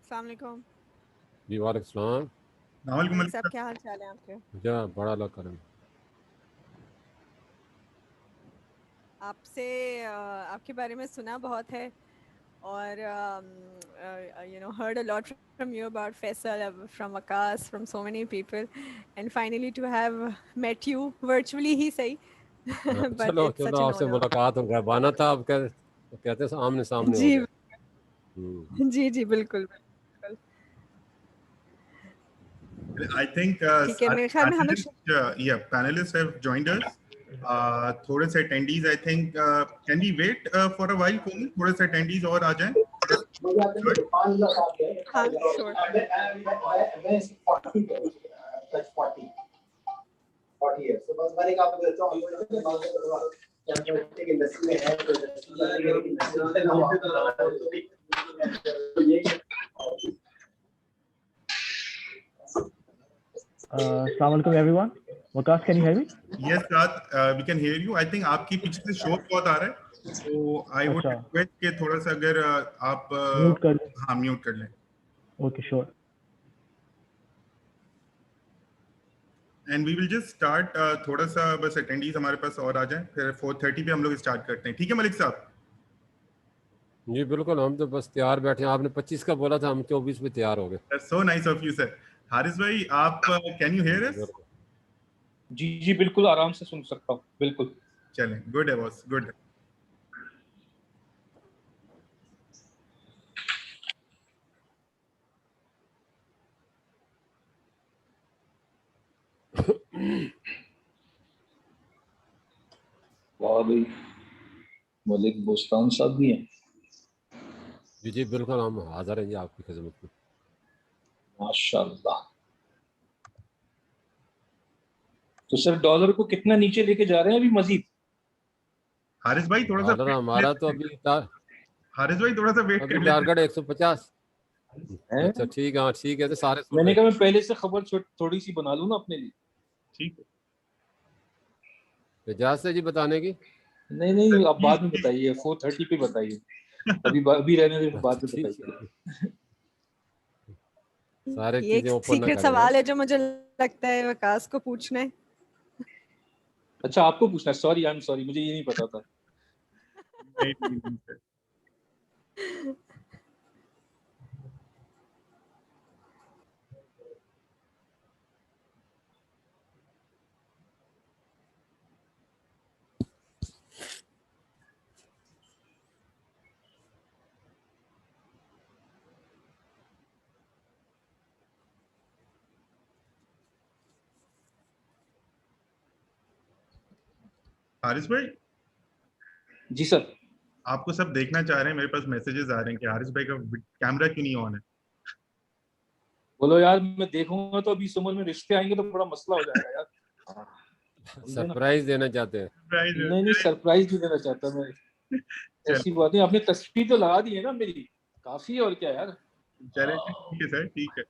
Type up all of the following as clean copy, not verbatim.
अस्सलाम वालेकुम। जी वालेकुम सलाम। मलिक साहब, क्या हाल चाल है आपके? जा बड़ा अल्लाह करम। आपसे आपके बारे में सुना बहुत है और heard a lot from you about Faisal, from Akas, from so many people, and finally to have met you virtually ही सही but चलो it's चलो such an आपसे honor. मुलाकात हो गया बाना था अब कहते हैं आमने सामने हो जी गया। हम्म। जी जी बिल्कुल बिल्कुल। I think ठीक है, मेरे ख्याल में हम लोग panelists have joined us. थोड़े से attendees, I think, can we wait for a while? Komal? थोड़े से attendees और आ जाएं. हाँ, sure. 40 years. So बस मैंने कहा आपको देता हूँ इंडस्ट्री में है तो Assalamu alaikum everyone. Waqas, can you hear me? Yes, Raj, we can hear you. I think आपकी पीछे से शोर बहुत आ रहा है, so I would request कि थोड़ा सा अगर आप म्यूट कर लें। हाँ म्यूट कर लें. Okay, sure. And we will just start. थोड़ा सा बस attendees हमारे पास और आ जाएं, फिर 4:30 पे हम लोग स्टार्ट करते हैं. ठीक है मलिक साहब? जी बिल्कुल, हम तो बस तैयार बैठे हैं। आपने 25 का बोला था, हम 24 में तैयार हो गए। That's so nice of you, sir. Haris भाई, आप can you hear us? जी जी बिल्कुल, आराम से सुन सकता हूँ, बिल्कुल। चलें, good है बॉस, good. वाह भाई, मलिक बोस्तान साहब भी हैं। जी जी बिल्कुल, हम हाजिर हैं जी आपकी खिदमत में। माशाल्लाह। तो सर डॉलर को कितना नीचे लेके जा रहे हैं अभी मजीद? हारिस भाई थोड़ा सा डॉलर हमारा तो हारिस भाई थोड़ा सा वेट कर लेते हैं। टारगेट 150। अच्छा ठीक है, हाँ ठीक है, तो सारे मैंने कहा मैं पहले से खबर थोड़ी सी बना लूं ना अपने लिए। ठीक है, इजाजत है जी बताने की? नहीं नहीं, आप बाद में बताइए, 4:30 पे बताइए। अभी रहने दे, बाद में बताइए। सारे ये एक चीजें ओपन ना सीक्रेट करें। सवाल है जो मुझे लगता है वकास को पूछना है। अच्छा, आपको पूछना है? सॉरी, आई एम सॉरी, मुझे ये नहीं पता था। हारिस भाई जी सर, आपको सब देखना चाह रहे हैं, मेरे पास मैसेजेस आ रहे हैं कि हारिस भाई का कैमरा क्यों नहीं ऑन है। बोलो यार, मैं देखूंगा तो अभी इस उम्र में रिश्ते आएंगे तो बड़ा मसला हो जाएगा यार। सरप्राइज देना चाहते हैं? नहीं नहीं, सरप्राइज नहीं देना चाहता मैं, ऐसी बात नहीं। आपने तस्वीर तो लगा दी है ना मेरी, काफी है और क्या यार। चलें ठीक है सर, ठीक है।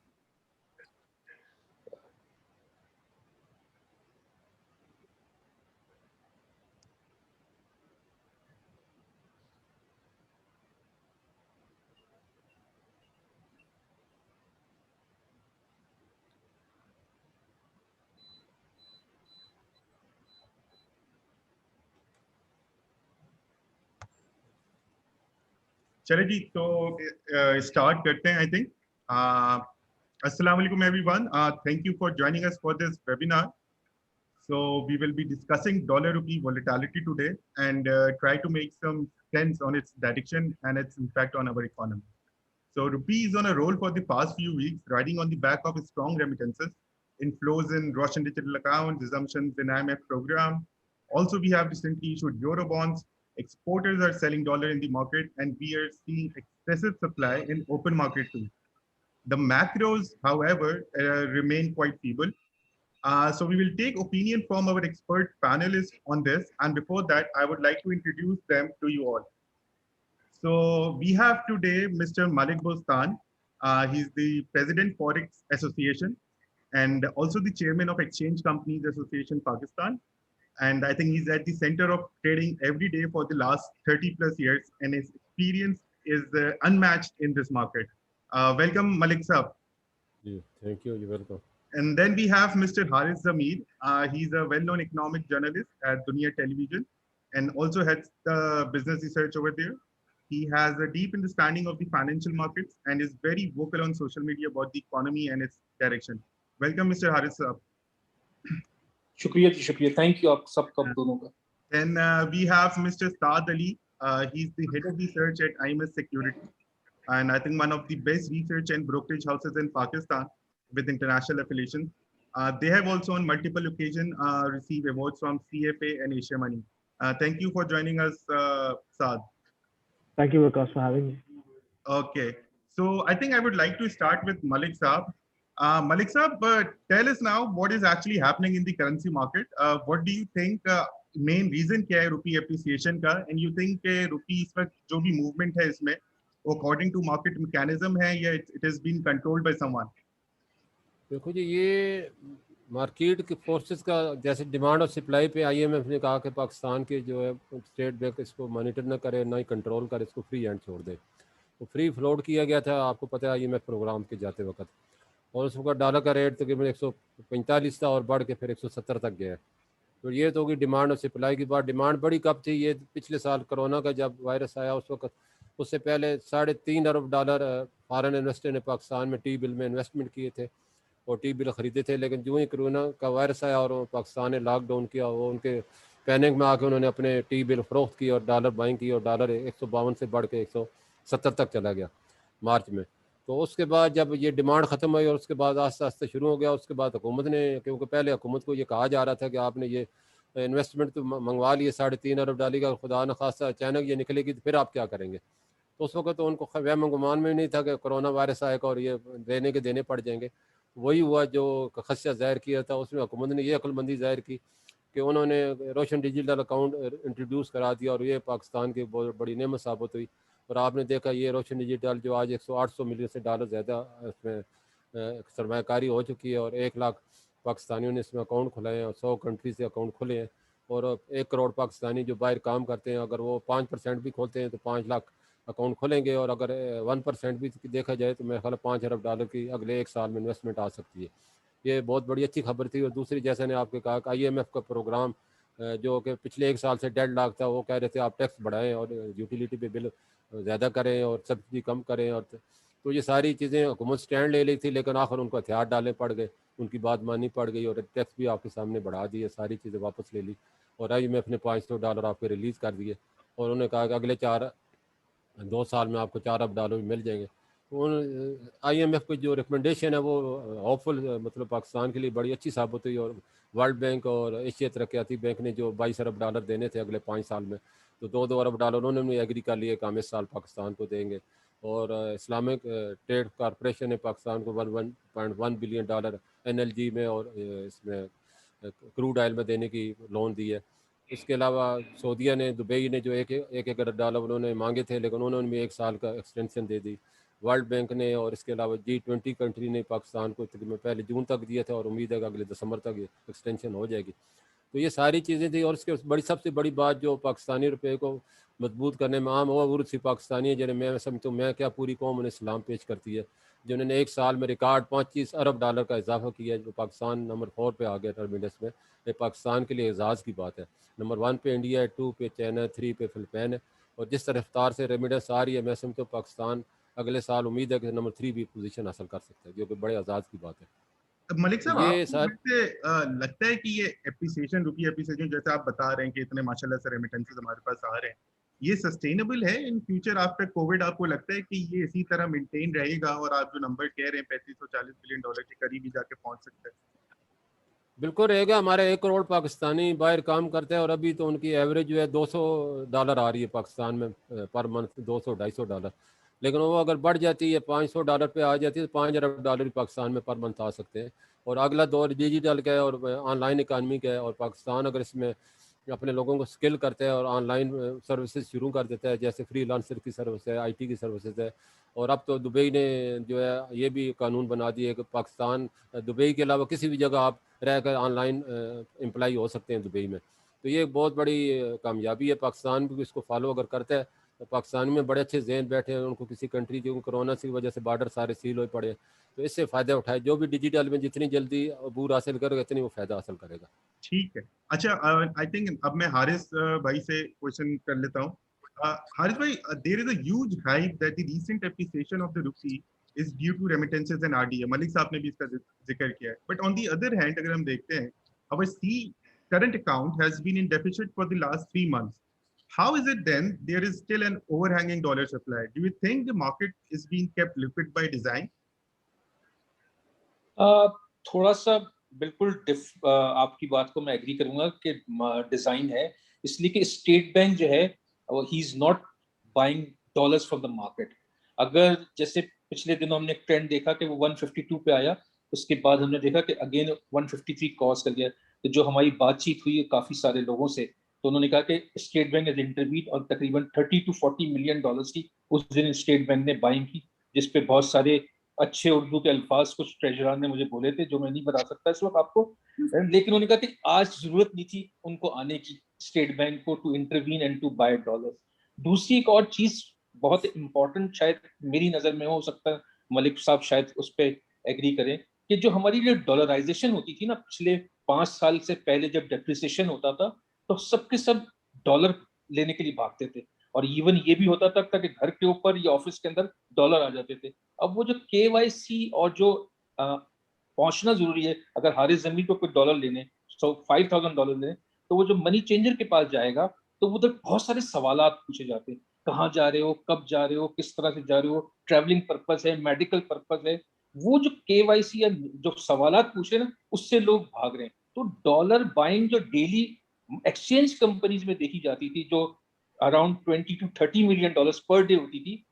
चले जी, तो स्टार्ट करते हैं। आई थिंक अस्सलाम वालेकुम everyone, thank you for joining us for this webinar. So we will be discussing dollar rupee volatility today and try to make some sense on its direction and its impact on our economy. So rupee is on a roll for the past few weeks, riding on the back of strong remittances, inflows in Russian digital accounts, resumptions in IMF program. Also, we have recently issued euro bonds. Exporters are selling dollar in the market, and we are seeing excessive supply in open market too. The macros, however, remain quite feeble. So we will take opinion from our expert panelists on this. And before that, I would like to introduce them to you all. So we have today Mr. Malik Bostan. He's the President Forex Association and also the Chairman of Exchange Companies Association Pakistan. And I think he's at the center of trading every day for the last 30 plus years. And his experience is unmatched in this market. Welcome, Malik Saab. Thank you. You're welcome. And then we have Mr. Haris Zamir. He's a well-known economic journalist at Dunia Television and also heads the business research over there. He has a deep understanding of the financial markets and is very vocal on social media about the economy and its direction. Welcome, Mr. Haris Saab. शुक्रिया जी, शुक्रिया, thank you आप सबका दोनों का. Then we have Mr. Saad Ali. He's the head of research at IMS Security, and I think one of the best research and brokerage houses in Pakistan with international affiliations. They have also on multiple occasions received awards from CFA and Asia Money. Thank you for joining us, Saad. Thank you, Vikas, for having me. Okay, so I think I would like to start with Malik Saab. Malik Saab, tell us now what is actually happening in the currency market. What do you think main reason क्या है rupee appreciation का, and you think rupee इस वक्त जो भी movement है इसमें according to market mechanism है या it has been controlled by someone? देखो जी, ये मार्केट के फोर्सेस का जैसे डिमांड और सप्लाई पे IMF ने कहा कि पाकिस्तान के जो है स्टेट बैंक इसको मॉनिटर ना करे, ना ही कंट्रोल करे, इसको फ्री हैंड छोड़ दे. तो फ्री फ्लोट किया गया था, आपको पता है IMF प्रोग्राम के जाते वक्त, और उस वक्त डॉलर का रेट तकरीबन 145 था और बढ़ के फिर 170 तक गया. तो ये तो होगी डिमांड और सप्लाई की बात. डिमांड बड़ी कब थी? ये पिछले साल कोरोना का जब वायरस आया उस वक्त, उससे पहले $3.5 अरब फॉरेन इन्वेस्टर ने पाकिस्तान में टी बिल में इन्वेस्टमेंट किए थे और टी बिल ख़रीदे थे. लेकिन जो ही कोरोना का वायरस आया और पाकिस्तान ने लॉकडाउन किया, वो उनके पैनिक में आके उन्होंने अपने टी बिल फ़रोख्त की और डॉलर बाइंग की और डॉलर 152 से बढ़ के 170 तक चला गया मार्च में. तो उसके बाद जब ये डिमांड ख़त्म हुई और उसके बाद आस्ते आस्ते शुरू हो गया, उसके बाद हुकूमत ने, क्योंकि पहले हुकूमत को ये कहा जा रहा था कि आपने ये इन्वेस्टमेंट तो मंगवा लिए $3.5 अरब का, खुदा न खास्ता अचानक ये निकलेगी तो फिर आप क्या करेंगे? तो उस वक्त तो उनको वहम गुमान में नहीं था कि कोरोना वायरस आएगा और ये देने पड़ जाएंगे. वही हुआ जो खदशा ज़ाहिर किया था. उसमें हुकूमत ने ये अक्लमंदी ज़ाहिर की कि उन्होंने रोशन डिजिटल अकाउंट इंट्रोड्यूस करा दिया और ये पाकिस्तान की बहुत बड़ी नेमत साबित हुई. और आपने देखा ये रोशन डिजिटल जो आज 800 मिलियन से डॉलर ज़्यादा इसमें सरमायाकारी हो चुकी है और 1 लाख पाकिस्तानियों ने इसमें अकाउंट खुलाए हैं और 100 कंट्री से अकाउंट खुले हैं. और 1 करोड़ पाकिस्तानी जो बाहर काम करते हैं, अगर वो 5% भी खोलते हैं तो 5 लाख अकाउंट खोलेंगे. और अगर 1% भी देखा जाए तो मेरे ख्याल $5 अरब की अगले 1 साल में इन्वेस्टमेंट आ सकती है. ये बहुत बड़ी अच्छी खबर थी. और दूसरी, जैसे ने आपके कहा कि IMF का प्रोग्राम जो कि पिछले 1 साल से डेडलॉक था, वो कह रहे थे आप टैक्स बढ़ाएं और यूटिलिटी पे बिल ज़्यादा करें और सब्सिडी कम करें. और तो ये सारी चीज़ें हुकूमत स्टैंड ले ली थी, लेकिन आखिर उनको हथियार डालने पड़ गए, उनकी बात माननी पड़ गई और टैक्स भी आपके सामने बढ़ा दिए, सारी चीज़ें वापस ले ली. और IMF ने $500 आपके रिलीज़ कर दिए और उन्होंने कहा कि अगले 2 साल में आपको $4 अरब मिल जाएंगे. तो IMF की जो रिकमेंडेशन है वो होपफुल मतलब पाकिस्तान के लिए बड़ी अच्छी साबित हुई. और वर्ल्ड बैंक और एशिया तरक्याती बैंक ने जो $22 अरब देने थे अगले 5 साल में, तो $2 अरब उन्होंने भी एग्री कर लिए कि हम इस साल पाकिस्तान को देंगे. और इस्लामिक ट्रेड कॉरपोरेशन ने पाकिस्तान को $1.1 बिलियन NLG में और इसमें क्रूड ऑयल में देने की लोन दी है. इसके अलावा सऊदीया ने, दुबई ने जो $1 अरब उन्होंने मांगे थे, लेकिन उन्होंने भी 1 साल का एक्सटेंशन दे दी. वर्ल्ड बैंक ने और इसके अलावा G20 कंट्री ने पाकिस्तान को तकरीबन पहले जून तक दिया था और उम्मीद है कि अगले दिसंबर तक ये एक्सटेंशन हो जाएगी. तो ये सारी चीज़ें थी. और इसके सबसे बड़ी बात जो पाकिस्तानी रुपये को मजबूत करने में आम और सी पाकिस्तानी है, जिन्हें मैं समझता हूँ, मैं क्या पूरी कौम उन्हें सलाम पेश करती है, जिन्होंने 1 साल में रिकॉर्ड $25 अरब का इजाफा किया, जो पाकिस्तान नंबर 4 पे आ गया टर्मिनस में. ये पाकिस्तान के लिए एजाज़ की बात है. नंबर 1 पे इंडिया है, 2 पे चाइना है, 3 पे फिलिपाइन है. और जिस रफ्तार से रेमिडेंस आ रही है, मैं समझता हूँ पाकिस्तान अगले साल उम्मीद है कि नंबर 3 भी पोजीशन हासिल कर सकता है, जो कि बड़े एजाज़ की बात है. मलिक साहब, ये आपको लगता है कि ये एप्रिसिएशन, रुपी एप्रिसिएशन जैसे आप बता रहे हैं कि इतने माशाल्लाह से रेमिटेंसेस हमारे पास आ रहे हैं, ये सस्टेनेबल है इन फ्यूचर आफ्टर कोविड? आपको लगता है कि ये इसी तरह मेंटेन रहेगा और आप जो नंबर कह रहे हैं $3540 बिलियन के करीब ही जाके पहुंच सकता है? बिल्कुल रहेगा. हमारे 1 करोड़ पाकिस्तानी बाहर काम करते हैं और अभी तो उनकी एवरेज जो है $200 आ रही है पाकिस्तान में पर मंथ, $200-250. लेकिन वो अगर बढ़ जाती है $500 पे आ जाती है तो $5 अरब पाकिस्तान में पर मंथ आ सकते हैं. और अगला दौर डिजिटल का है और ऑनलाइन इकानमी का है. और पाकिस्तान अगर इसमें अपने लोगों को स्किल करता है और ऑनलाइन सर्विसेज शुरू कर देता है, जैसे फ्रीलांसर की सर्विस है, IT की सर्विसेज है. और अब तो दुबई ने जो है ये भी कानून बना दिए कि पाकिस्तान, दुबई के अलावा किसी भी जगह आप रहकर ऑनलाइन एम्प्लॉई हो सकते हैं दुबई में. तो ये बहुत बड़ी कामयाबी है. पाकिस्तान भी इसको फॉलो अगर करता है तो पाकिस्तानी में बड़े अच्छे जहन बैठे हैं, उनको किसी कंट्री जो कोरोना की वजह से बॉर्डर सारे सील हो पड़े, तो इससे फ़ायदा उठाए। जो भी डिजिटल में जितनी जल्दी अबूर हासिल करेगा इतनी वो फ़ायदा हासिल करेगा। ठीक है। अच्छा, आई थिंक अब मैं हारिस भाई से क्वेश्चन कर लेता हूँ। हारिस भाई, there is a huge hype that the recent appreciation of the rupee is due to remittances and RDA. Malik साहब ने भी इसका जिक्र किया है, but on the other hand अगर हम देखते हैं, our C current account has been in deficit for the last 3 months. How is it then there is still an overhanging dollar supply? Do you think the market is being kept liquid by design? थोड़ा सा बिल्कुल आपकी बात को मैं agree करूंगा कि design है, इसलिए कि स्टेट बैंक जो है he is not buying dollars from the market. अगर जैसे पिछले दिनों हमने ट्रेंड देखा कि वो 152 पे आया, उसके बाद हमने देखा कि अगेन 153 क्रॉस कर गया। तो जो हमारी बातचीत हुई काफी सारे लोगों से, तो उन्होंने कहा कि स्टेट बैंक ने इंटरवीन और तकरीबन 30 to 40 मिलियन डॉलर्स की उस दिन स्टेट बैंक ने बाइंग की, जिसपे बहुत सारे अच्छे उर्दू के अल्फाज कुछ ट्रेजरान ने मुझे बोले थे जो मैं नहीं बता सकता इस वक्त आपको, लेकिन उन्होंने कहा कि आज जरूरत नहीं थी उनको आने की, स्टेट बैंक को, to intervene and to buy dollars. दूसरी एक और चीज बहुत इंपॉर्टेंट शायद मेरी नजर में हो सकता है मलिक साहब शायद उस पर एग्री करें, कि जो हमारी जो डॉलराइजेशन होती थी ना पिछले 5 साल से पहले, जब डेप्रिसिएशन होता था तो सबके सब डॉलर लेने के लिए भागते थे, और इवन ये भी होता था कि घर के ऊपर या ऑफिस के अंदर डॉलर आ जाते थे। अब वो जो केवाईसी और जो पहुंचना जरूरी है, अगर हारिस जमीन को कोई डॉलर लेने, so $5,000 लेने, तो वो जो मनी चेंजर के पास जाएगा तो उधर बहुत सारे सवालात पूछे जाते हैं, कहाँ जा रहे हो, कब जा रहे हो, किस तरह से जा रहे हो, ट्रैवलिंग पर्पस है, मेडिकल पर्पस है। वो जो केवाईसी या जो सवालात पूछे ना, उससे लोग भाग रहे हैं। तो डॉलर बाइंग जो डेली एक्सचेंज कंपनीज में देखी जाती थी, जो around 20 to 30 million dollars per day होती थी,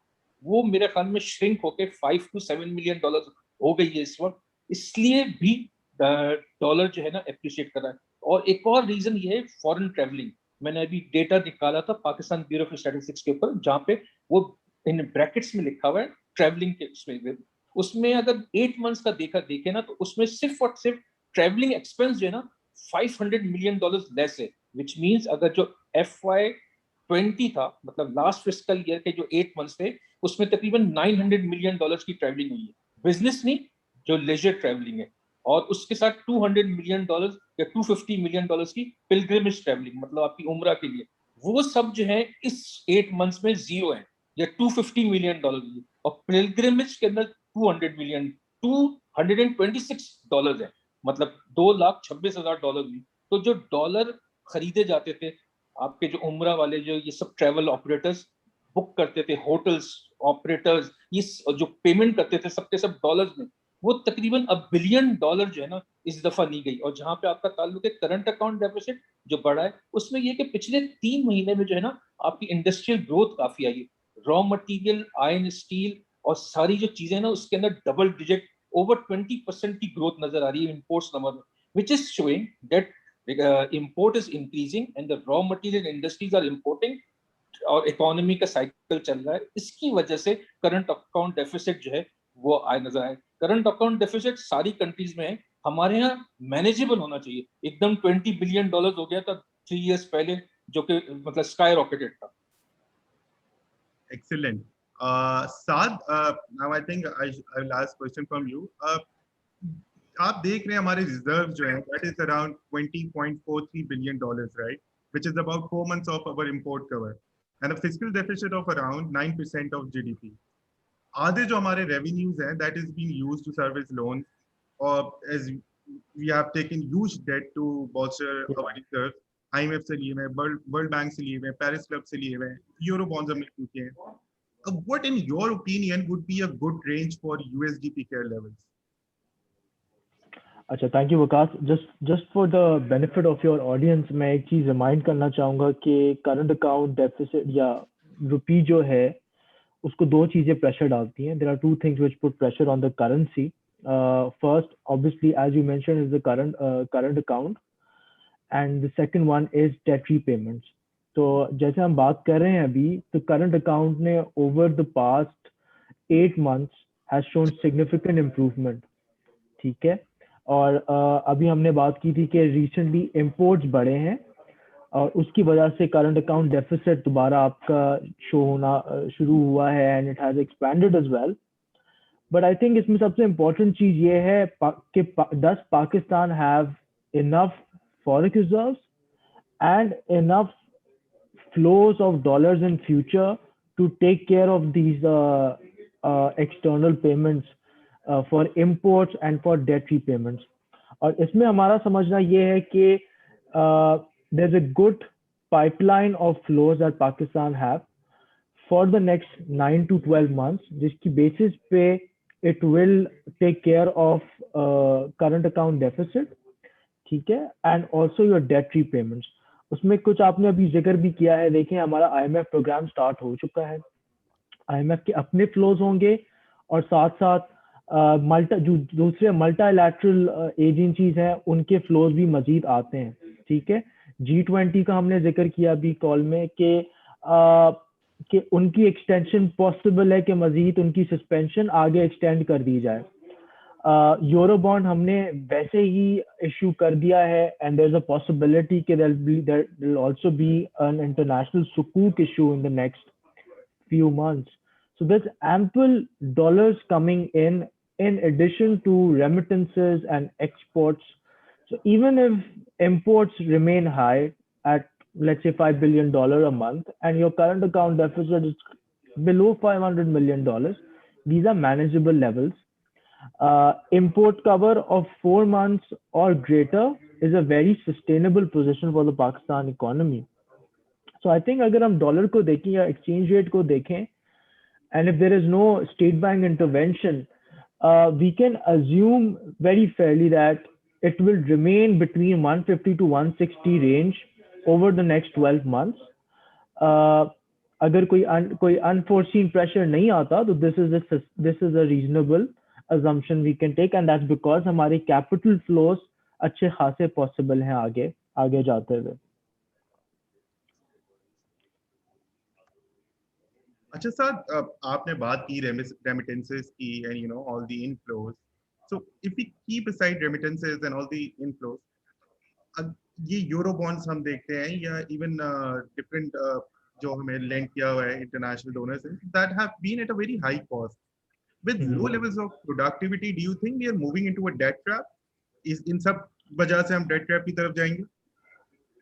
वो मेरे ख्याल में श्रिंक होके 5 to 7 मिलियन डॉलर हो गई है इस वक्त। इसलिए भी डॉलर जो है ना एप्रिशिएट कर रहा है। और एक और रीजन ये है फॉरेन ट्रैवलिंग। मैंने अभी डेटा निकाला था पाकिस्तान ब्यूरो ऑफ स्टैटिस्टिक्स के ऊपर, जहां पे वो इन ब्रैकेट्स में लिखा हुआ है ट्रैवलिंग के उसमें अगर 8 मंथ्स का देखे ना, तो उसमें सिर्फ और सिर्फ ट्रैवलिंग एक्सपेंस जो है ना $500 मिलियन लेस है, विच मीन्स अगर जो FY20 था, मतलब लास्ट फिस्कल ईयर के जो 8 मंथ्स थे, उसमें तकरीबन $900 मिलियन की ट्रैवलिंग हुई है, बिजनेस नहीं, जो लेजर ट्रैवलिंग है। और उसके साथ $200 मिलियन या $250 मिलियन की पिलग्रिमेज ट्रैवलिंग, मतलब आपकी उम्रा के लिए, वो सब जो है इस 8 मंथ्स में जीरो है, या $250 मिलियन। और पिलग्रिमेज के अंदर $226 है, मतलब $2,26,000। तो जो डॉलर खरीदे जाते थे आपके जो उम्रा वाले, जो ये सब ट्रैवल ऑपरेटर्स बुक करते थे, होटल्स ऑपरेटर्स, ये जो पेमेंट करते थे सबके सब डॉलर्स में, वो तकरीबन $1 बिलियन जो है ना इस दफा नहीं गई। और जहां पे आपका ताल्लुक है करंट अकाउंट डेफिसिट जो बढ़ा है, उसमें ये कि पिछले 3 महीने में जो है ना आपकी इंडस्ट्रियल ग्रोथ काफी आई है, रॉ मटेरियल, आयरन, स्टील और सारी जो चीजें ना उसके अंदर डबल डिजिट ओवर 20% की ग्रोथ नजर आ रही है इंपोर्ट्स नंबर में, which is showing that import is increasing and the raw material industries are importing, और इकोनॉमी का साइकिल चल रहा है। इसकी वजह से करंट अकाउंट डेफिसिट जो है वो आए नजर आए। करंट अकाउंट डेफिसिट सारी कंट्रीज में है, हमारे यहाँ मैनेजेबल होना चाहिए। एकदम $20 बिलियन हो गया था 3 इयर्स पहले, जो कि मतलब स्काई रॉकेटेड था। Excellent. Saad, now I think I will ask question from you. आप देख रहे हैं हमारे रिजर्व जो है, that is around $20.43 billion, right? Which is about 4 months of our import cover, and a fiscal deficit of around 9% of GDP. आधे जो हमारे revenues हैं, that is being used to service loans, or as we have taken huge debt to bolster our reserves. IMF से लिए हुए, World Bank से लिए हुए, Paris Club से लिए हुए, Euro bonds हमने चुके हैं। What in your opinion would be a good range for USD peak levels? अच्छा, thank you Waqas. Just for the benefit of your audience, मैं एक चीज रिमाइंड करना चाहूंगा कि करंट अकाउंट डेफिसिट या रुपी जो है उसको 2 चीजें प्रेशर डालती हैं। There are 2 things which put pressure on the currency. First obviously as you mention is the current account, and the second one is debt repayments. तो जैसे हम बात कर रहे हैं अभी, तो करंट अकाउंट ने over the past 8 months has shown significant improvement, ठीक है। और अभी हमने बात की थी कि रिसेंटली इंपोर्ट्स बढ़े हैं, और उसकी वजह से करंट अकाउंट डेफिसिट दोबारा आपका शो होना शुरू हुआ है and it has expanded as well. But I think इसमें सबसे इम्पोर्टेंट चीज ये है कि does Pakistan have enough forex reserves and enough flows of dollars in future to take care of these external payments for imports and for debt repayments. और इसमें हमारा समझना ये है कि there's a good pipeline of flows that Pakistan have for the next 9 to 12 months, जिसकी basis पे it will take care of current account deficit, ठीक है, and also your debt repayments. उसमें कुछ आपने अभी जिक्र भी किया है, देखें हमारा IMF प्रोग्राम स्टार्ट हो चुका है, IMF के अपने फ्लोज होंगे और साथ साथ जो दूसरे मल्टीलैटरल एजेंसीज हैं उनके फ्लोज भी मजीद आते हैं, ठीक है. G20 का हमने जिक्र किया अभी कॉल में कि उनकी एक्सटेंशन पॉसिबल है कि मजीद उनकी सस्पेंशन आगे एक्सटेंड कर दी जाए. यूरो बॉन्ड हमने वैसे ही इशू कर दिया है and there is a possibility कि there will also be an international sukuk issue in the next few months. So there's ample dollars coming in addition to remittances and exports. So even if imports remain high at, let's say, $5 billion a month and your current account deficit is below $500 million, these are manageable levels. Import cover of 4 months or greater is a very sustainable position for the Pakistan economy. So I think अगर हम dollar को देखें या exchange rate को देखें and if there is no state bank intervention, we can assume very fairly that it will remain between 150 to 160 range over the next 12 months. अगर कोई unforeseen pressure नहीं आता तो this is a reasonable assumption we can take, and that's because हमारे capital flows अच्छे खासे possible हैं आगे जाते हुए. अच्छा सर, आपने बात की remittances की and you know all the inflows. So if we keep aside remittances and all the inflows, ये यूरो बॉन्ड्स हम देखते हैं या इवन डिफरेंट जो हमें लेंड किया हुआ है international donors that have been at a very high cost with low levels of productivity. Do you think we are moving into a debt trap? इन सब वजह से हम debt trap की तरफ जाएंगे?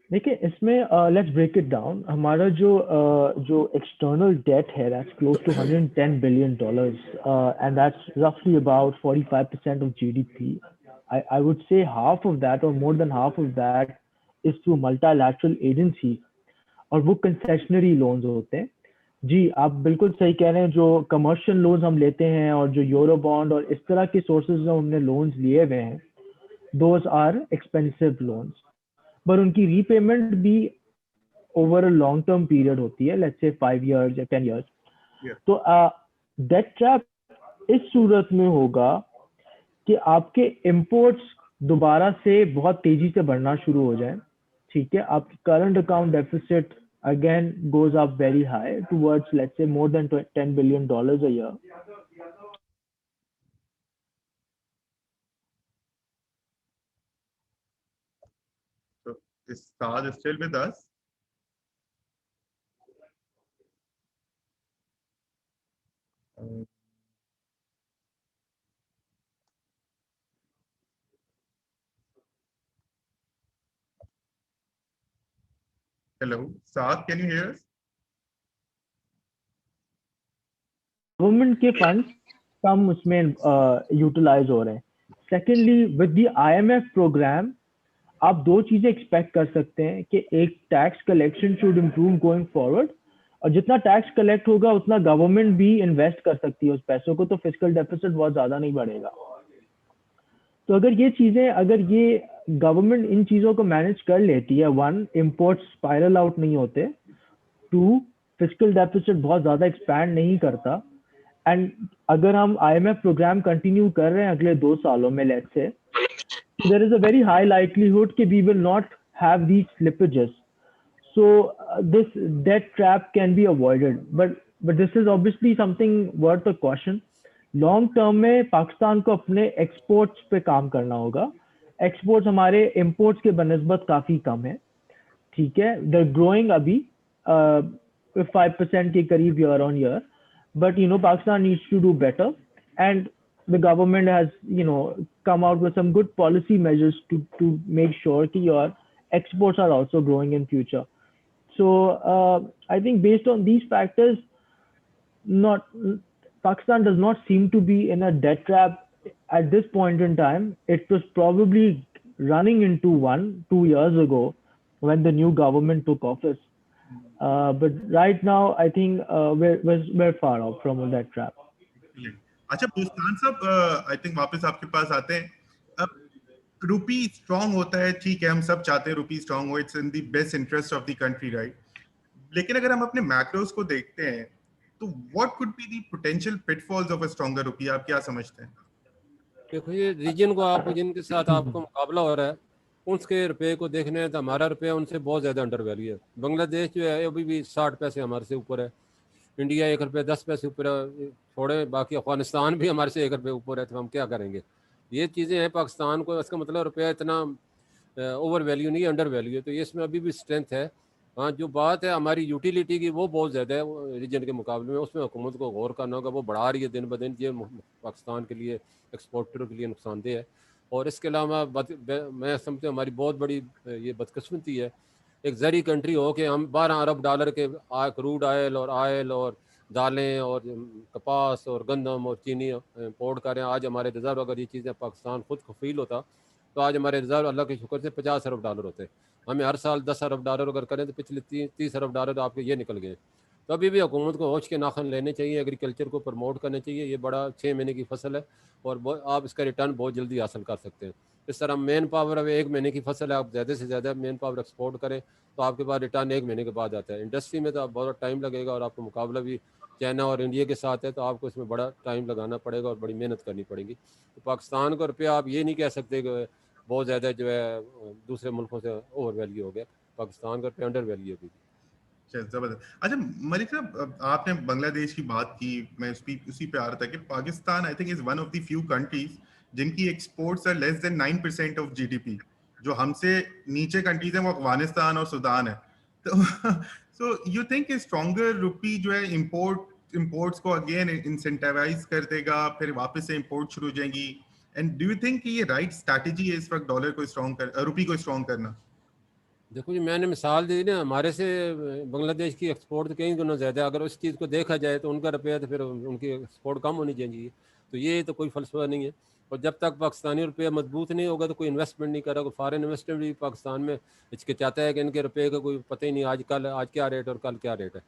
देखिए इसमें लेट्स ब्रेक इट डाउन. हमारा जो एक्सटर्नल डेट है that's close to $110 billion and that's roughly about 45% of GDP. I would say half of that or more than half of that is through multilateral agencies और वो concessionary loans होते हैं. जी आप बिल्कुल सही कह रहे हैं. जो कमर्शियल लोन्स हम लेते हैं और जो यूरो बॉन्ड और इस तरह के सोर्सेज में हमने लोन्स लिए हुए हैं, दोज आर एक्सपेंसिव लोन्स, पर उनकी रीपेमेंट भी over a long term period होती है, लेट्स से 5 years या 10 years. तो डेट ट्रैप इस सूरत में होगा कि आपके इंपोर्ट्स दोबारा से बहुत तेजी से बढ़ना शुरू हो जाए, ठीक है. आपकी current account deficit again goes up very high towards let's say more than $10 billion a year. Is Saad still with us? Hello, Saad, can you hear us? Government के फंड कम उसमें यूटिलाइज हो रहे हैं. Secondly with the IMF programme आप दो चीजें expect कर सकते हैं कि एक tax collection should improve going forward, और जितना टैक्स कलेक्ट होगा उतना गवर्नमेंट भी इन्वेस्ट कर सकती है उस पैसों को, तो फिस्कल डेफिसिट बहुत ज्यादा नहीं बढ़ेगा. तो अगर ये गवर्नमेंट इन चीजों को मैनेज कर लेती है, 1 इंपोर्ट स्पाइरल आउट नहीं होते, 2 फिस्कल डेफिसिट बहुत ज्यादा एक्सपैंड नहीं करता, एंड अगर हम IMF प्रोग्राम कंटिन्यू कर रहे हैं अगले 2 सालों में, let's say, there is a very high likelihood that we will not have these slippages. So this debt trap can be avoided, but this is obviously something worth a caution. Long term में पाकिस्तान को अपने exports पे काम करना होगा. Exports हमारे imports के बनिस्बत काफी कम है, ठीक है, they're growing अभी 5% के करीब year on year, but you know Pakistan needs to do better, and the government has come out with some good policy measures to make sure that your exports are also growing in future. So I think based on these factors, Pakistan does not seem to be in a debt trap at this point in time. It was probably running into 2 years ago when the new government took office. But right now, I think we're far off from that trap. अच्छा बुस्तान साहब, I think वापस आपके पास आते हैं. अब रुपी strong होता है, ठीक है, हम सब चाहते हैं रुपी स्ट्रांग हो, it's in the best interest of the country, right? लेकिन अगर हम अपने मैक्रोस को देखते हैं तो what could be the potential pitfalls of a stronger rupee? आप क्या समझते हैं? देखो ये रीजन को आप जिनके साथ आपको मुकाबला हो रहा है उसके रुपए को देखने हैं तो हमारा रुपया उनसे बहुत ज़्यादा अंडर वैल्यू है. बांग्लादेश जो है अभी भी 60 पैसे हमारे से ऊपर है. इंडिया 1 रुपये 10 पैसे ऊपर है, थोड़े बाकी अफगानिस्तान भी हमारे से 1 रुपये ऊपर है. तो हम क्या करेंगे? ये चीज़ें हैं पाकिस्तान को. इसका मतलब रुपया इतना ओवर वैल्यू नहीं, अंडर वैल्यू है. तो ये इसमें अभी भी स्ट्रेंथ है. हाँ, जो बात है हमारी यूटिलिटी की वो बहुत ज़्यादा है रीजन के मुकाबले में. उसमें हुकूमत को गौर करना होगा. वो बढ़ा रही है दिन ब दिन. ये पाकिस्तान के लिए, एक्सपोर्टरों के लिए नुकसानदेह है. और इसके अलावा मैं समझता हूँ हमारी बहुत बड़ी ये बदकिस्मती है एक ज़री कंट्री हो कि हम 12 अरब डॉलर के क्रूड ऑयल और दालें और कपास और गंदम और चीनी इम्पोर्ट कर रहे हैं. आज हमारे रिज़र्व, अगर ये चीज़ें पाकिस्तान खुद कफील होता तो आज हमारे रिज़र्व अल्लाह के शुक्र से 50 अरब डॉलर होते. हमें हर साल 10 अरब डॉलर अगर करें तो पिछले 30 अरब डॉलर आपके ये निकल गए. तो अभी भी हुकूमत को होश के नाखन लेने चाहिए, एग्रीकल्चर को प्रमोट करने चाहिए. ये बड़ा 6 महीने की फसल है और आप इसका रिटर्न बहुत जल्दी हासिल कर सकते हैं. इस तरह मेन पावर अब 1 महीने की फसल है, आप ज़्यादा से ज़्यादा मेन पावर एक्सपोर्ट करें तो आपके पास रिटर्न 1 महीने के बाद आता है. इंडस्ट्री में तो आप बहुत टाइम लगेगा और आपको मुकाबला भी चाइना और इंडिया के साथ है, तो आपको इसमें बड़ा टाइम लगाना पड़ेगा और बड़ी मेहनत करनी पड़ेगी. तो पाकिस्तान का रुपया आप ये नहीं कह सकते कि बहुत ज़्यादा जो है दूसरे मुल्कों से ओवर वैल्यू हो गया. पाकिस्तान का रुपया अंडर वैल्यू है. जबरदस्त. अच्छा मलिक साहब, आपने बांग्लादेश की बात की, मैं उसी पे आ रहा था कि Pakistan I think is one of the few countries जिनकी exports are less than 9% of GDP. जो हमसे नीचे कंट्रीज हैं वो अफगानिस्तान और सूडान है. तो सो यू थिंक स्ट्रॉन्गर रुपी जो है इंपोर्ट्स को अगेन इंसेंटिवाइज कर देगा, फिर वापस से इंपोर्ट शुरू हो जाएंगी? एंड डू यू थिंक ये राइट स्ट्रैटेजी है इस वक्त डॉलर को स्ट्रॉन्ग कर, रुपी को स्ट्रॉन्ग करना? देखो जी, मैंने मिसाल दी ना, हमारे से बांग्लादेश की एक्सपोर्ट तो कई गुना ज़्यादा है. अगर उस चीज़ को देखा जाए तो उनका रुपया तो फिर उनकी एक्सपोर्ट कम होनी चाहिए. तो ये तो कोई फलसफा नहीं है. और जब तक पाकिस्तानी रुपया मजबूत नहीं होगा तो कोई इन्वेस्टमेंट नहीं करेगा. फॉरेन इन्वेस्टमेंट भी पाकिस्तान में हिचकिचाता है कि इनके रुपये का कोई पता ही नहीं आज क्या रेट और कल क्या रेट है.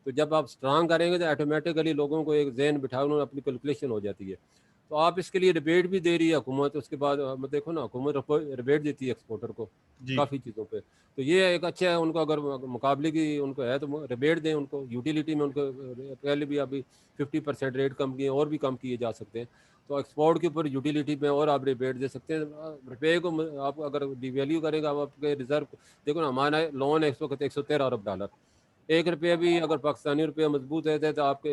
तो जब आप स्ट्रांग करेंगे तो ऑटोमेटिकली लोगों को एक जहन बिठा उन्होंने अपनी कैलकुलेशन हो जाती है. तो आप इसके लिए रिबेट भी दे रही है हुकूमत. उसके बाद देखो ना, हुकूमत रिबेट देती है एक्सपोर्टर को काफ़ी चीज़ों पे. तो ये एक अच्छा है उनको, अगर मुकाबले की उनको है तो रिबेट दें उनको. यूटिलिटी में उनको पहले भी अभी 50% रेट कम किए, और भी कम किए जा सकते हैं. तो एक्सपोर्ट के ऊपर यूटिलिटी में और आप रिबेट दे सकते हैं. रुपये को आप अगर डिवैल्यू करेंगे, आप आपके रिजर्व देखो ना, हमारा लोन है इस वक्त 113 अरब डॉलर. 1 रुपया भी अगर पाकिस्तानी रुपया मजबूत रहता है तो आपके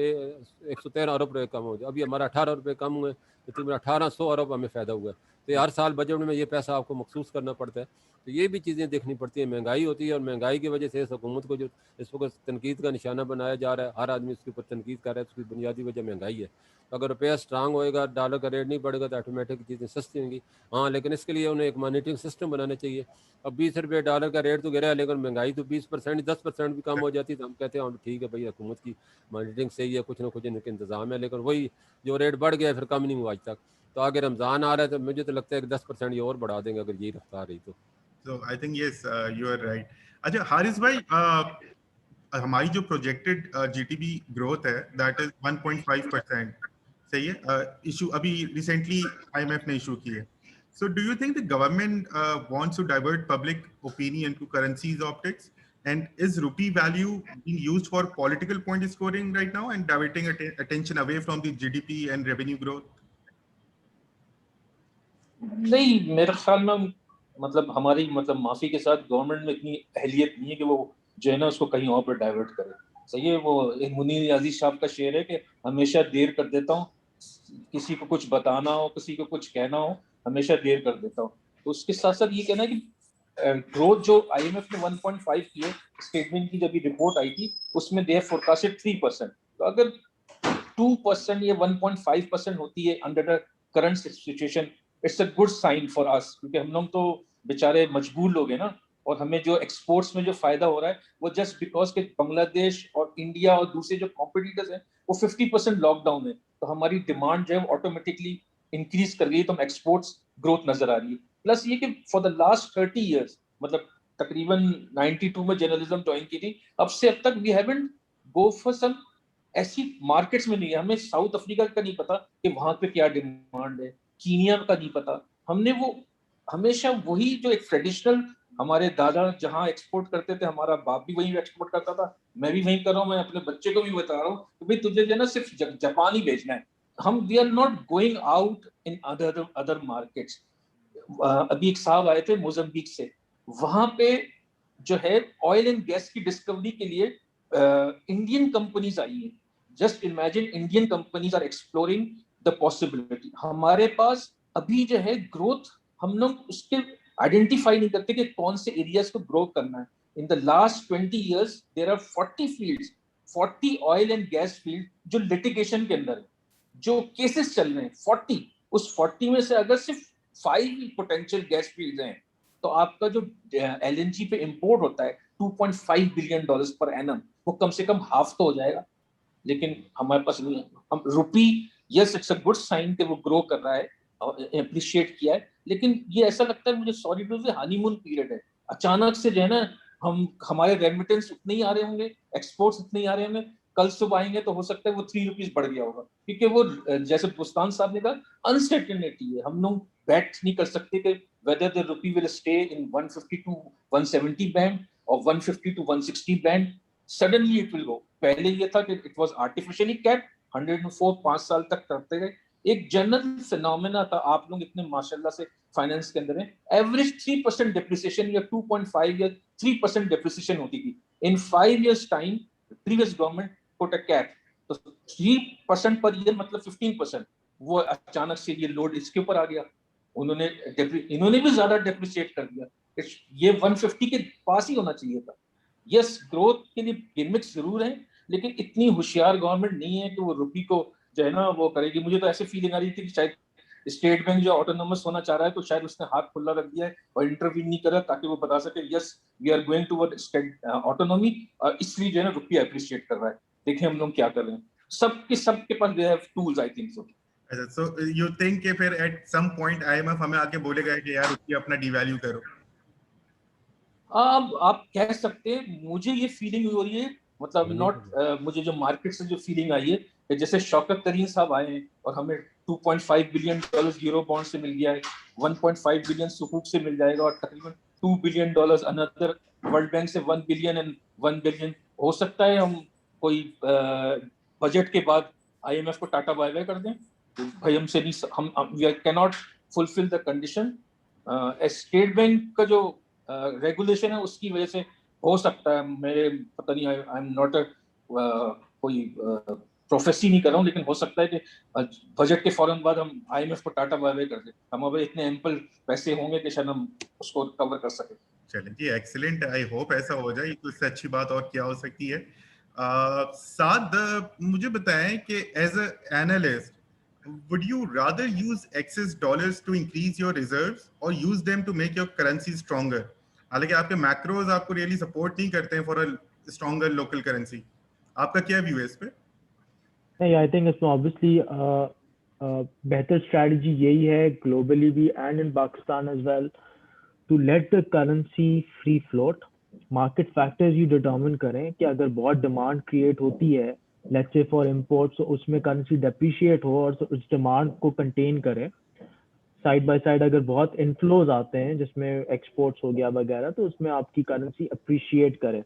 113 अरब रुपये कम हो जाए. अभी हमारा 18 रुपये कम हुए तो तकरीबन 1800 अरब हमें फ़ायदा हुआ है. तो हर साल बजट में ये पैसा आपको मखसूस करना पड़ता है. तो ये भी चीज़ें देखनी पड़ती है. महंगाई होती है और महंगाई की वजह से इस हुकूमत को जो इस वक्त तनकीद का निशाना बनाया जा रहा है, हर आदमी उसके ऊपर तनकीद कर रहा है. उसकी बुनियादी वजह महंगाई है. तो अगर रुपया स्ट्रांग होएगा, डॉलर का रेट नहीं बढ़ेगा तो ऑटोमेटिक चीज़ें सस्ती होंगी. हाँ, लेकिन इसके लिए उन्हें एक मॉनिटरिंग सिस्टम बनाना चाहिए. अब 20 रुपये डॉलर का रेट तो गिरा है, लेकिन महंगाई तो 20% 10% भी कम हो जाती है तो हम कहते हैं ठीक है भाई, हुकूमत की मॉनिटरिंग सही है, कुछ ना कुछ इनके इंतजाम है. लेकिन वही जो रेट बढ़ गया फिर कम नहीं हुआ आज तक. तो आगे रमज़ान आ रहा है तो मुझे तो लगता है कि 10% ये और बढ़ा देंगे अगर यही रफ्तार रही तो. So I think yes, you are right. अच्छा हारिस भाई, हमारी जो प्रोजेक्टेड जीटीबी ग्रोथ है दैट इज 1.5%, सही है? इशू अभी रिसेंटली आईएमएफ ने इशू की है. So do you think the government wants to divert public opinion to currencies optics? And is rupee value being used for political point scoring right now and diverting attention away from the GDP and revenue growth? नहीं, मेरे ख्याल में मतलब हमारी माफी के साथ government में इतनी अहलियत नहीं है कि वो जो है ना उसको कहीं और पर डाइवर्ट करे. सही है, वो मुनीर अजीज साहब का शेर है कि हमेशा देर कर देता हूँ, किसी को कुछ बताना हो, किसी को कुछ कहना हो, हमेशा देर कर देता हूँ. तो उसके साथ साथ ये कहना है कि ग्रोथ जो IMF ने 1.5 की है, स्टेट बैंक की जब रिपोर्ट आई थी उसमें दे फोरकास्टेड 3%। तो अगर 2% या 1.5% होती है under the current situation, it's a good sign for us, क्योंकि हम लोग तो बेचारे मजबूर लोग हैं ना, और हमें जो एक्सपोर्ट्स में जो फायदा हो रहा है वो जस्ट बिकॉज के बांग्लादेश और इंडिया और दूसरे जो कॉम्पिटिटर्स हैं वो 50% लॉकडाउन है, तो हमारी डिमांड जो है ऑटोमेटिकली इंक्रीज कर गई, तो हम एक्सपोर्ट्स ग्रोथ नजर आ रही है। प्लस ये कि फॉर द लास्ट 30 ईयर्स, मतलब तकरीबन 92 में जर्नलिज्म ज्वाइन की थी, अब से अब तक we haven't go for some ऐसी मार्केट्स में नहीं है। हमें साउथ अफ्रीका का नहीं पता कि वहां पे क्या डिमांड है, कीनिया का नहीं पता। हमने वो हमेशा वही जो एक ट्रेडिशनल हमारे दादा जहां एक्सपोर्ट करते थे, हमारा बाप भी वही एक्सपोर्ट करता था, मैं भी वही कर रहा हूँ, मैं अपने बच्चे को भी बता रहा हूँ कि भाई तुझे जो है ना सिर्फ जापान ही भेजना है। हम we are not going out in other markets. अभी एक साहब आए थे मोजाम्बिक से, वहां पे जो है ऑयल एंड गैस की डिस्कवरी के लिए इंडियन कंपनीज आई हैं। Just imagine, Indian companies are exploring the possibility. हमारे पास अभी जो है ग्रोथ, हम लोग उसके आइडेंटिफाई नहीं करते कि कौन से एरियाज को ग्रो करना है। In the last 20 years there are 40 fields, 40 oil and gas field जो लिटिगेशन के अंदर है, जो केसेस चल रहे हैं 40। उस 40 में से अगर सिर्फ 5 पोटेंशियल गैस फील्ड्स हैं, तो आपका जो LNG पे इंपोर्ट होता है $2.5 बिलियन पर एनम, वो कम से कम हाफ तो हो जाएगा। लेकिन हमारे पास नहीं है। हम rupee, yes it's a good sign कि वो ग्रो कर रहा है और अप्रिशिएट किया है, लेकिन ये ऐसा लगता है मुझे, सॉरी टू से, हनीमून पीरियड है। अचानक से जो है ना, हमारे रेमिटेंस उतने ही आ रहे होंगे, एक्सपोर्ट्स उतने ही आ रहे होंगे, कल सुबह आएंगे तो हो सकता है वो 3 रुपीज बढ़ गया होगा, क्योंकि वो जैसे बुस्तान साहब ने कहा अनसर्टेनिटी है। हम लोग बैट नहीं कर सकते कि whether the rupee will stay in 150 to 170 band or 150 to 160 band. Suddenly it will go. पहले ये था कि it was artificially capped 104 5 साल तक करते गए। एक जनरल फिनोमेना था, आप लोग इतने माशाल्लाह से फाइनेंस के अंदर हैं, एवरेज 3% डेप्रिसिएशन या 2.5 या 3% डेप्रिसिएशन होती थी। इन 5 years time previous government put a cap, तो 3% पर ईयर मतलब 15%। वो अचानक से ये लोड इसके ऊपर आ गया, इन्होंने भी ज्यादा डेप्रिशिएट कर दिया। ये 150 के पास ही होना चाहिए था। यस, ग्रोथ के लिए गिमिक्स जरूर है, लेकिन इतनी होशियार गवर्नमेंट नहीं है कि वो रुपी को जो है ना वो करेगी। मुझे तो ऐसे फीलिंग आ रही थी कि शायद स्टेट बैंक जो ऑटोनोमस होना चाह रहा है, तो शायद उसने हाथ खुला रख दिया है और इंटरव्यू नहीं करा, ताकि वो बता सके yes we are going toward state autonomy, और इसलिए जो है ना रुपी अप्रिशिएट कर रहा है। देखें हम लोग क्या कर रहे हैं, सबके पास they have tools, I think so. So you think कि फिर at some point IMF हमें आके बोलेगा कि यार रुपये अपना डिवैल्यू करो? आप कह सकते हैं, मुझे ये फीलिंग हो रही है, मतलब नॉट मुझे जो मार्केट से जो फीलिंग आई है कि जैसे शौकत तरीन साहब आए हैं और हमें $2.5 बिलियन यूरो बॉन्ड से मिल गया है, 1.5 बिलियन सुकूक से मिल जाएगा, और तकरीबन $2 बिलियन अनदर वर्ल्ड बैंक से 1 बिलियन एंड 1 बिलियन। हो सकता है हम कोई बजट के बाद IMF को टाटा बाय बाय कर दें, तो भाई हमसे नहीं, हम we can not fulfil the condition. State bank का जो रेगुलेशन है उसकी वजह से हो सकता है, मेरे पता नहीं, आई एम नॉट कोई प्रोफेसी नहीं कर रहा हूँ, लेकिन हो सकता है कि बजट के फौरन बाद हम IMF को टाटा बाय बाय कर दें, हमारे इतने एम्पल पैसे होंगे कि शायद हम उसको कवर कर सके। चलिए जी, एक्सीलेंट, आई होप ऐसा हो जाए, तो इससे अच्छी बात और क्या हो सकती है। साथ मुझे बताएं कि as a analyst would you rather use excess dollars to increase your reserves or use them to make your currency stronger? हालांकि आपके मैक्रोज आपको रियली सपोर्ट नहीं करते हैं for a stronger local currency, आपका क्या व्यू है इस पे? नहीं, आई थिंक इसमें ऑब्वियसली बेहतर स्ट्रैटेजी यही है ग्लोबली भी and in Pakistan as well, to let the currency free float. Market factors ही डिटरमिन करें कि अगर बहुत डिमांड क्रिएट होती है लेट्स से फॉर इंपोर्ट्स, तो उसमें करेंसी डेप्रिशिएट हो और उस डिमांड को कंटेन करें। साइड बाय साइड अगर बहुत इनफ्लोज आते हैं जिसमें एक्सपोर्ट्स हो गया वगैरह, तो उसमें आपकी करेंसी अप्रिशिएट करे।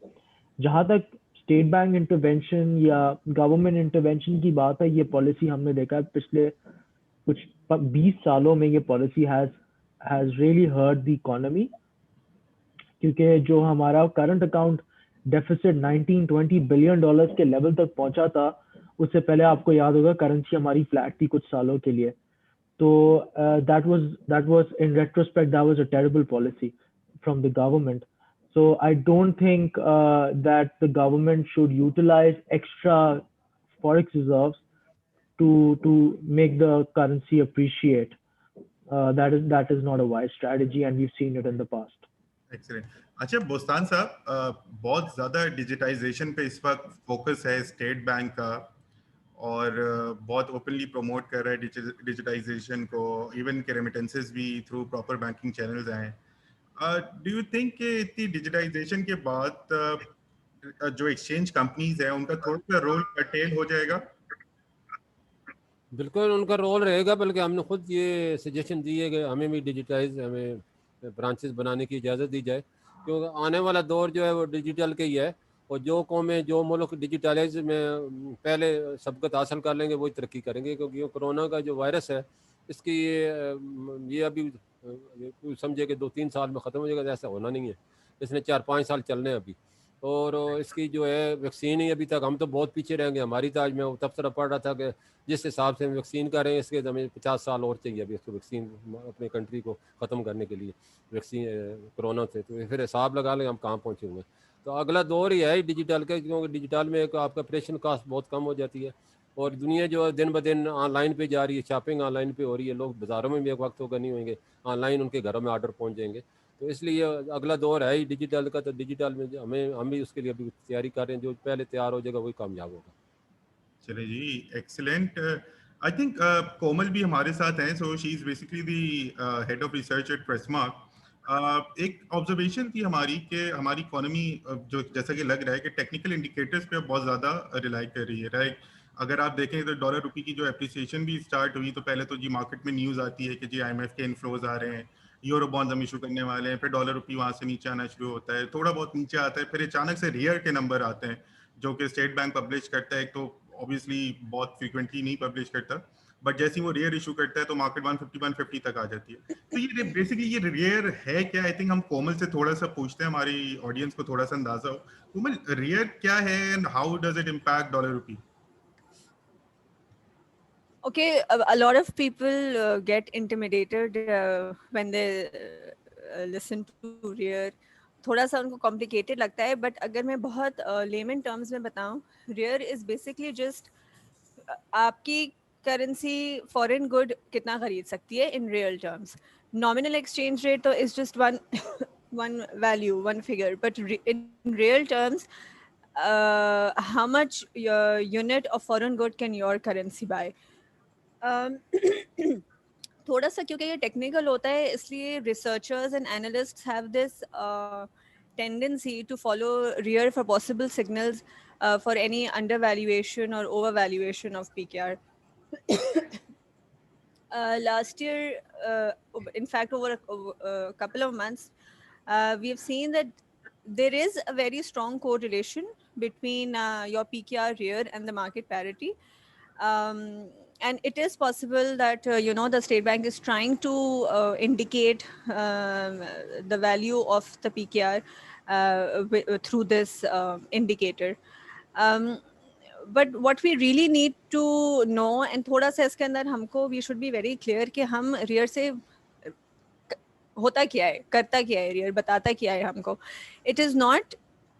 जहां तक स्टेट बैंक इंटरवेंशन या गवर्नमेंट इंटरवेंशन की बात है, ये पॉलिसी हमने देखा है पिछले कुछ 20 सालों में, ये policy has really hurt the economy, क्योंकि जो हमारा current account deficit 19-20 billion dollars के लेवल तक पहुंचा था, उससे पहले आपको याद होगा करेंसी हमारी फ्लैट थी कुछ सालों के लिए। तो that was in retrospect that was a terrible policy from the government. So I don't think that the government should utilize extra forex reserves to make the currency appreciate. That is not a wise strategy, and we've seen it in the past. Excellent. अच्छा बोस्तान साहब, बहुत ज़्यादा digitisation पे इस वक्त focus है state bank का, और बहुत ओपनली प्रमोट कर रहा है डिजिटाइजेशन को, इवन के रेमिटेंसेस भी थ्रू प्रॉपर बैंकिंग चैनल्स आए. डू यू थिंक कि इतनी डिजिटाइजेशन के बाद जो एक्सचेंज कंपनीज हैं उनका थोड़ा सा रोल कर्टेल हो जाएगा? बिल्कुल उनका रोल रहेगा, बल्कि हमने खुद ये सजेशन दी है कि हमें भी डिजिटाइज, हमें ब्रांचेस बनाने की इजाज़त दी जाए, क्योंकि आने वाला दौर जो है वो डिजिटल का ही है, और जो कौमें जो मुल्क डिजिटलाइज में पहले सबकत हासिल कर लेंगे वही तरक्की करेंगे. क्योंकि ये कोरोना का जो वायरस है इसकी ये अभी समझे कि 2-3 साल में ख़त्म हो जाएगा, ऐसा होना नहीं है. इसने 4-5 साल चलने हैं अभी, और इसकी जो है वैक्सीन ही अभी तक, हम तो बहुत पीछे रहेंगे. हमारी तो आज मैं तबसरा पढ़ रहा था कि जिस हिसाब से हम वैक्सीन कर रहे हैं इसके हमें 50 साल और चाहिए अभी इसको वैक्सीन अपने कंट्री को ख़त्म करने के लिए वैक्सीन कोरोना से. तो फिर हिसाब लगा लें हम कहाँ पहुँचे हुए. तो अगला दौर ही है डिजिटल का, क्योंकि डिजिटल में एक आपका ऑपरेशन कास्ट बहुत कम हो जाती है, और दुनिया जो दिन ब दिन ऑनलाइन पे जा रही है, शॉपिंग ऑनलाइन पे हो रही है. लोग बाज़ारों में भी एक वक्त होगा नहीं होंगे, ऑनलाइन उनके घरों में ऑर्डर पहुँच जाएंगे. तो इसलिए अगला दौर है ही डिजिटल का. तो डिजिटल में हम भी उसके लिए अभी तैयारी कर रहे हैं, जो पहले तैयार हो जाएगा वही कामयाब होगा. चले जी, एक्सीलेंट. आई थिंक कोमल भी हमारे साथ हैं, so she is basically the head of research at Tracemark. एक ऑब्जर्वेशन थी हमारी कि हमारी इकोनॉमी जो जैसा कि लग रहा है कि टेक्निकल इंडिकेटर्स पे बहुत ज़्यादा रिलाई कर रही है, राइट. अगर आप देखें तो डॉलर रुपये की जो एप्रिसिएशन भी स्टार्ट हुई, तो पहले तो जी मार्केट में न्यूज़ आती है कि जी IMF के इनफ्लोज आ रहे हैं, यूरो बॉन्ड्स हम इशू करने वाले हैं, फिर डॉलर रुपये वहाँ से नीचे आना शुरू होता है, थोड़ा बहुत नीचे आता है, फिर अचानक से रियर के नंबर आते हैं जो कि स्टेट बैंक पब्लिश करता है. एक तो ऑब्वियसली बहुत फ्रीक्वेंटली नहीं पब्लिश करता, बट जैसे ही वो रेयर इशू करता है तो मार्केट 150 तक आ जाती है. तो ये बेसिकली ये रेयर है क्या? आई थिंक हम कोमल से थोड़ा सा पूछते हैं, हमारी ऑडियंस को थोड़ा सा अंदाजा हो. कोमल, रेयर क्या है and how does it impact dollar rupee? Okay, a lot of people get intimidated when they listen to rear. थोड़ा सा उनको complicated लगता है, but अगर मैं बहुत layman terms में बताऊं, rear is basically just आपकी करेंसी फॉरेन गुड कितना खरीद सकती है in real terms. Nominal exchange rate तो is just one value, one figure, but in real terms, how much unit of foreign good can your currency buy? थोड़ा सा क्योंकि ये टेक्निकल होता है, इसलिए researchers and analysts have this tendency to follow rear for possible signals for any undervaluation or overvaluation of PKR. Last year, in fact, over a couple of months, we have seen that there is a very strong correlation between your PKR rear and the market parity. And it is possible that the state bank is trying to indicate the value of the PKR through this indicator. But what we really need to know, and थोड़ा सा इसके अंदर हमको we should be very clear कि हम rear से होता क्या है, करता क्या है, rear बताता क्या है हमको. It is not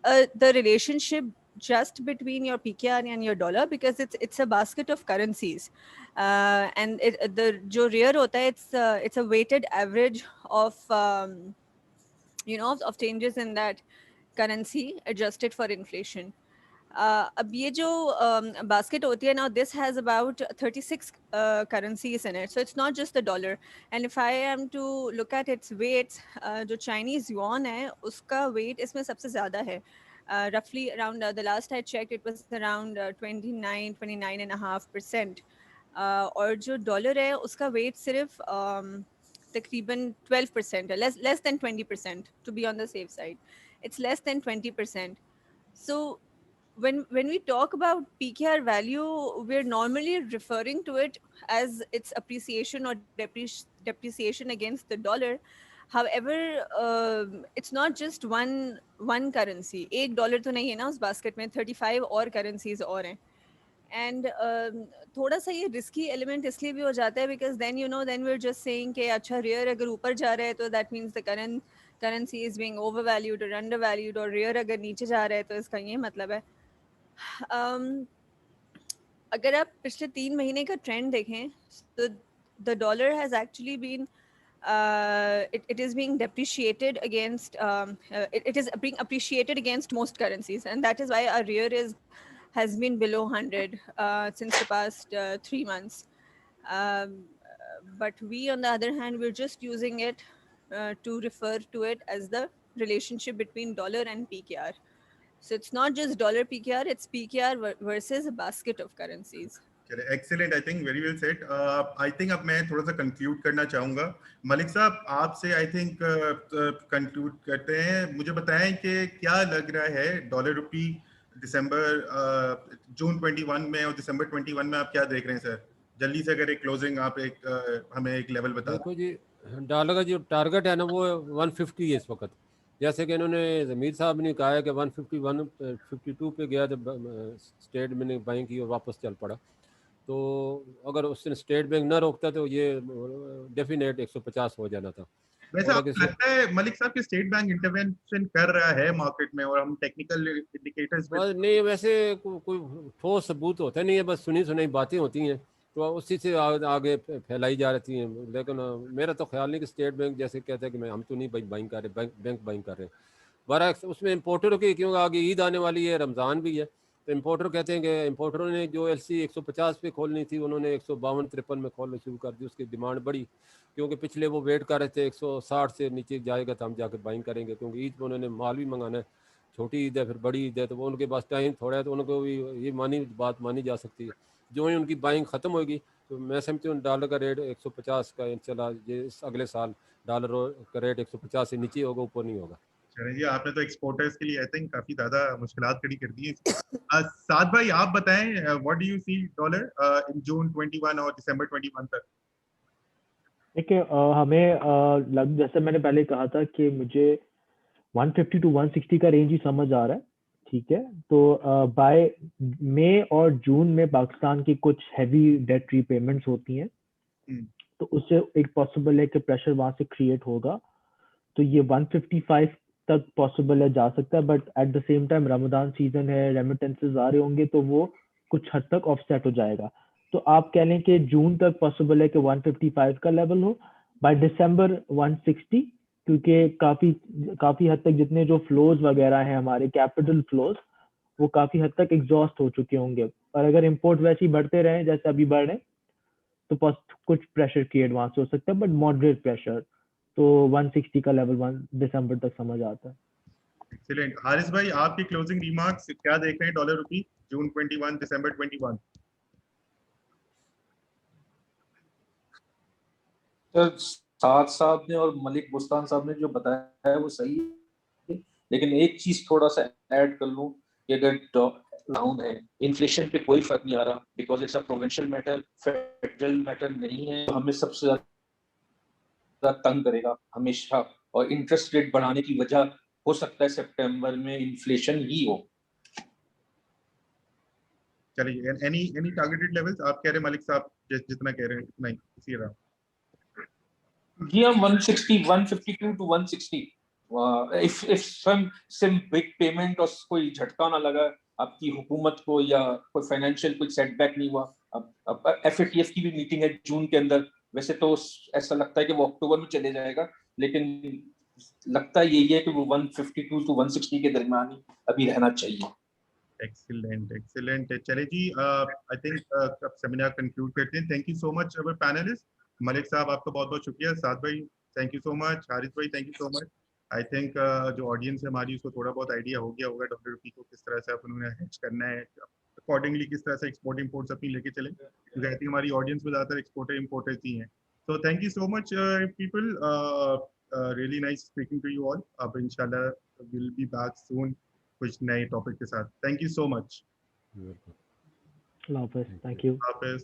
the relationship just between your PKR and your dollar, because it's a basket of currencies, and the जो rear होता है, it's a weighted average of of changes in that currency adjusted for inflation. अब ये जो basket होती है, now this has about 36 currencies in it, so it's not just the dollar. And if I am to look at its weights, जो Chinese yuan है उसका weight इसमें सबसे ज़्यादा है. Roughly around the last I checked, it was around 29.5%. और जो dollar है उसका weight सिर्फ तकरीबन 12% है, less than 20%, to be on the safe side. It's less than 20%. So when we talk about PKR value, we're normally referring to it as its appreciation or depreciation against the dollar. However, it's not just one currency. एक dollar तो नहीं है ना उस basket में, 35 और currencies और हैं. And थोड़ा सा ये risky element इसलिए भी हो जाता है because then then we're just saying कि अच्छा rear अगर ऊपर जा रहा है तो that means the currency is being overvalued or undervalued or rear अगर नीचे जा रहा है तो इसका ये मतलब है अगर आप पिछले 3 महीने का ट्रेंड देखें तो the dollar has actually been it is being depreciated against it is being appreciated against most currencies, and that is why our rear has been below 100 since the past 3 months. But we, on the other hand, we're just using it to refer to it as the relationship between dollar and PKR. So it's not just dollar PKR, it's PKR versus a basket of currencies. Excellent, I think very well said. I think अब मैं थोड़ा सा conclude करना चाहूँगा। मलिक साहब आपसे I think conclude करते हैं। मुझे बताएं कि क्या लग रहा है डॉलर रुपी दिसंबर जून 21 में और दिसंबर 21 में आप क्या देख रहे हैं सर? जल्दी से अगर एक क्लोजिंग आप एक हमें एक लेवल बता दें। देखो जी, डॉलर का जो टारगेट है ना वो 150 है इस वक्त। जैसे कि इन्होंने ज़मीर साहब ने कहा है कि 151 52 पे गया जब स्टेट में बाइंग की और वापस चल पड़ा, तो अगर उसने स्टेट बैंक ना रोकता तो ये डेफिनेट 150 हो जाना था। वैसे और आपको लगता है मलिक साहब कि स्टेट बैंक इंटरवेंशन कर रहा है मार्केट में और हम टेक्निकल इंडिकेटर्स पे नहीं, वैसे कोई ठोस सबूत होता नहीं है, बस सुनी सुनाई बातें होती हैं तो उसी से आगे फैलाई जा रही हैं। लेकिन मेरा तो ख्याल नहीं कि स्टेट बैंक जैसे कहते हैं कि हम तो नहीं बाइंग कर रहे, बैंक बाइंग कर रहे हैं। बड़ा उसमें इम्पोर्टरों की, क्योंकि आगे ईद आने वाली है, रमज़ान भी है, तो इम्पोर्टर कहते हैं कि इम्पोर्टरों ने जो LC 150 पे खोलनी थी उन्होंने 152-53 में खोलना शुरू कर दी। उसकी डिमांड बढ़ी क्योंकि पिछले वो वेट कर रहे थे 160 से नीचे जाएगा तो हम जाकर बाइंग करेंगे, क्योंकि ईद में उन्होंने माल भी मंगाना है। छोटी ईद है फिर बड़ी ईद है, तो वो उनके पास टाइम थोड़ा है, तो उनको भी ये बात मानी जा सकती है। जो ही उनकी बाइंग ख़त्म होगी तो मैं समझती हूँ डॉलर का रेट 150 का चला, ये अगले साल डॉलर का रेट 150 से नीचे होगा, ऊपर नहीं होगा। चलिए जी, आपने तो एक्सपोर्टर्स के लिए आई थिंक काफी ज्यादा मुश्किलात खड़ी कर दी है। साद भाई आप बताएं what do you see dollar in June 21 और दिसंबर 21 तक? देखिए हमें जैसे मैंने पहले कहा था कि मुझे 150 to 160 का रेंज ही समझ आ रहा है, ठीक है। तो बाय मई और जून में पाकिस्तान की कुछ हैवी डेट रीपेमेंट्स होती हैं, तो उससे एक पॉसिबल है कि प्रेशर वहां से क्रिएट होगा, तो ये 155 तक पॉसिबल है, जा सकता है। But at the same time Ramzan season है, रेमिटेंसेस आ रहे होंगे, तो वो कुछ हद तक ऑफसेट हो जाएगा। तो आप कह लें कि जून तक पॉसिबल है कि 155 का लेवल हो, बाय दिसंबर 160, क्योंकि काफी हद तक जितने जो फ्लोज वगैरह हैं हमारे कैपिटल फ्लोज, वो काफी हद तक एग्जॉस्ट हो चुके होंगे। और अगर इम्पोर्ट वैसे ही बढ़ते रहे जैसे अभी बढ़ रहे, तो कुछ प्रेशर क्रिएट वहां से हो सकता है, बट मॉडरेट प्रेशर। तो 160 का लेवल 1 दिसंबर तक समझ आता है। एक्सीलेंट। हारिस भाई आपकी क्लोजिंग रिमार्क्स क्या देख रहे हैं डॉलर रुपी जून 21 दिसंबर 21? तो साद साहब ने और मलिक बुस्तान साहब ने जो बताया है वो सही है, लेकिन एक चीज थोड़ा सा ऐड कर लूं कि अगर डाउन है, इन्फ्लेशन पे कोई फर्क नहीं आ रहा, because it's a provincial matter, federal matter नहीं है। हमें सबसे ज्यादा तंग करेगा हमेशा, और इंटरेस्ट रेट बढ़ाने की वजह हो सकता है सितंबर में इन्फ्लेशन ही हो। चलिए, एनी टारगेटेड लेवल्स आप कह रहे हैं मलिक साहब जितना कह रहे हैं नहीं इसी रहा जी हम 160 152 to 160 if some big payment और कोई झटका ना लगा आपकी हुकूमत को या कोई फाइनेंशियल कोई सेटबैक नहीं हुआ। अब FATF की भी मीटिंग है जून के अंदर, वैसे तो ऐसा लगता है कि वो अक्टूबर में चले जाएगा, लेकिन लगता यही है कि वो 152 to 160 के दरमियान ही अभी रहना चाहिए। एक्सीलेंट। चले जी, आई थिंक अब सेमिनार कंक्लूड करते हैं। Thank you so much our panelist. Malik साहब आपका बहुत बहुत शुक्रिया, साद भाई thank you so much, Haris भाई thank you so much. I think जो ऑडियंस है हमारी उसको थोड़ा बहुत आइडिया हो गया होगा डॉलर रुपी को किस तरह से अपने हेज करना है, अकॉर्डिंगली किस तरह से एक्सपोर्ट इंपोर्ट्स अपनी लेके चले, क्योंकि आई थिंक हमारी ऑडियंस में ज़्यादातर एक्सपोर्टर इंपोर्टर्स ही हैं। So thank you so much people, really nice speaking to you all. अब इंशाल्लाह we'll be back soon कुछ नए टॉपिक के साथ। Thank you so much. अल्लाह हाफिज़, थैंक यू। हाफिज़।